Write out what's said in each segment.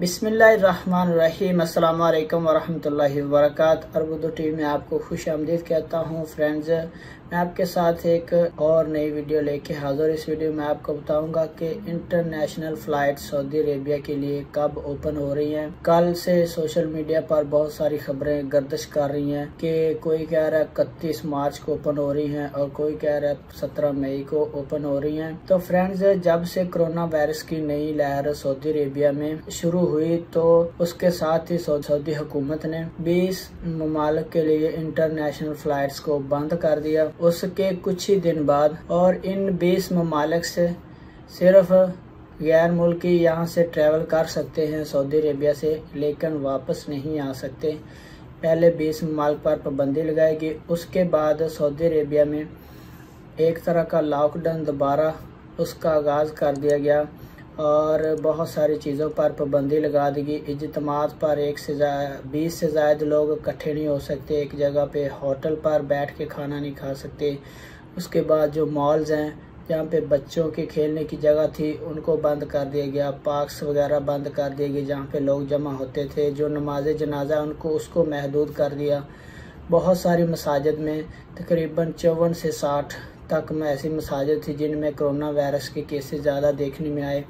बिस्मिल्लाहिर्रहमानिर्रहीम। अस्सलाम वालेकुम वरहमतुल्लाहि वबरकातुहू। अरबुद्दू टीवी में आपको खुश आमदीद कहता हूँ। फ्रेंड्स, मैं आपके साथ एक और नई वीडियो लेके हाजिर। इस वीडियो में आपको बताऊंगा कि इंटरनेशनल फ़्लाइट सऊदी अरेबिया के लिए कब ओपन हो रही हैं। कल से सोशल मीडिया पर बहुत सारी खबरें गर्दिश कर रही हैं कि कोई कह रहा है 31 मार्च को ओपन हो रही हैं और कोई कह रहा है 17 मई को ओपन हो रही हैं। तो फ्रेंड्स, जब से कोरोना वायरस की नई लहर सऊदी अरेबिया में शुरू हुई तो उसके साथ ही सऊदी हुकूमत ने 20 ममालिक के लिए इंटरनेशनल फ्लाइट्स को बंद कर दिया। उसके कुछ ही दिन बाद और इन 20 ममालिक से सिर्फ गैर मुल्की यहाँ से ट्रैवल कर सकते हैं सऊदी अरेबिया से, लेकिन वापस नहीं आ सकते। पहले 20 ममालिक पर पाबंदी लगाएगी, उसके बाद सऊदी अरेबिया में एक तरह का लॉकडाउन दोबारा उसका आगाज़ कर दिया गया और बहुत सारी चीज़ों पर पाबंदी लगा दी गई। इज्तिमात पर 20 से ज़्यादा लोग इकट्ठे नहीं हो सकते एक जगह पे। होटल पर बैठ के खाना नहीं खा सकते। उसके बाद जो मॉल्स हैं जहाँ पे बच्चों के खेलने की जगह थी उनको बंद कर दिया गया। पार्क्स वगैरह बंद कर दिए गए जहाँ पे लोग जमा होते थे। जो नमाज जनाजा उनको उसको महदूद कर दिया। बहुत सारी मसाजिद में तकरीबन 54 से 60 तक में ऐसी मसाजिद थी जिनमें कोरोना वायरस के केसेस ज़्यादा देखने में आए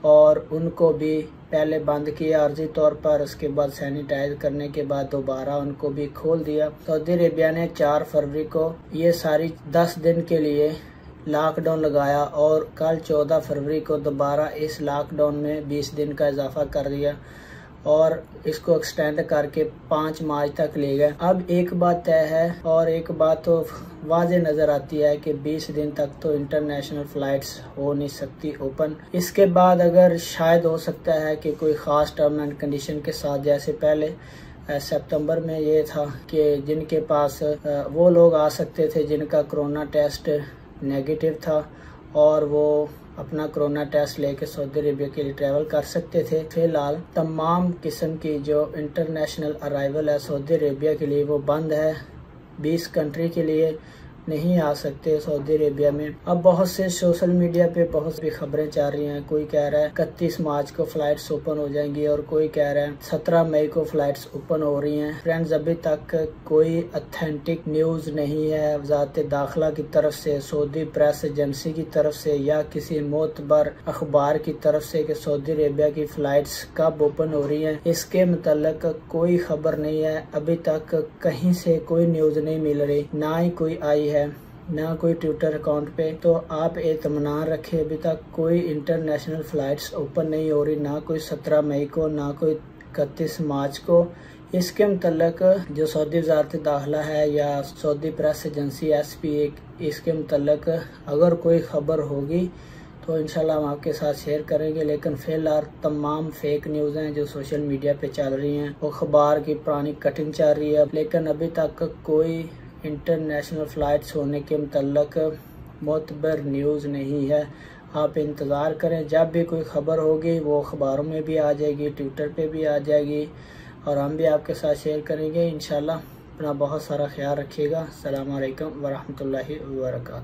और उनको भी पहले बंद किया आर्जी तौर पर। उसके बाद सैनिटाइज करने के बाद दोबारा उनको भी खोल दिया। सऊदी अरेबिया ने 4 फरवरी को ये सारी 10 दिन के लिए लॉकडाउन लगाया और कल 14 फरवरी को दोबारा इस लॉकडाउन में 20 दिन का इजाफा कर दिया और इसको एक्सटेंड करके 5 मार्च तक ले गए। अब एक बात तय है और एक बात तो वाज़े नज़र आती है कि 20 दिन तक तो इंटरनेशनल फ़्लाइट्स हो नहीं सकती ओपन। इसके बाद अगर शायद हो सकता है कि कोई ख़ास टर्म एंड कंडीशन के साथ, जैसे पहले सितंबर में ये था कि जिनके पास वो लोग आ सकते थे जिनका कोरोना टेस्ट नेगेटिव था और वो अपना कोरोना टेस्ट लेके सऊदी अरेबिया के लिए ट्रैवल कर सकते थे। फिलहाल तमाम किस्म की जो इंटरनेशनल अराइवल है सऊदी अरेबिया के लिए वो बंद है। 20 कंट्री के लिए नहीं आ सकते सऊदी अरेबिया में। अब बहुत से सोशल मीडिया पे बहुत सी खबरें चल रही हैं। कोई कह रहा है 31 मार्च को फ्लाइट्स ओपन हो जाएंगी और कोई कह रहा है 17 मई को फ्लाइट्स ओपन हो रही हैं। फ्रेंड्स, अभी तक कोई ऑथेंटिक न्यूज़ नहीं है वज़ारत दाखिला की तरफ से, सऊदी प्रेस एजेंसी की तरफ से या किसी मोतबर अखबार की तरफ से कि सऊदी अरेबिया की फ़्लाइट्स कब ओपन हो रही हैं। इसके मतलब कोई खबर नहीं है। अभी तक कहीं से कोई न्यूज़ नहीं मिल रही, ना ही कोई आई है, ना कोई ट्विटर अकाउंट पे। तो आप इत्मीनान रखें, अभी तक कोई इंटरनेशनल फ़्लाइट्स ओपन नहीं हो रही, ना कोई 17 मई को, ना कोई 31 मार्च को। इसके मतलब जो सऊदी वज़ारत दाखिला है या सऊदी प्रेस एजेंसी SPA, इसके मतलब अगर कोई खबर होगी तो इंशाल्लाह हम आपके साथ शेयर करेंगे। लेकिन फ़िलहाल तमाम फेक न्यूज़ हैं जो सोशल मीडिया पे चल रही हैं। वो अखबार की पुरानी कटिंग चल रही है, लेकिन अभी तक कोई इंटरनेशनल फ़्लाइट्स होने के मुतल्लक मोतबर न्यूज़ नहीं है। आप इंतज़ार करें, जब भी कोई ख़बर होगी वो अखबारों में भी आ जाएगी, ट्विटर पे भी आ जाएगी और हम भी आपके साथ शेयर करेंगे इंशाल्लाह। अपना बहुत सारा ख्याल रखिएगा। अस्सलाम वालेकुम वरहमतुल्लाहि वबरकातुहू।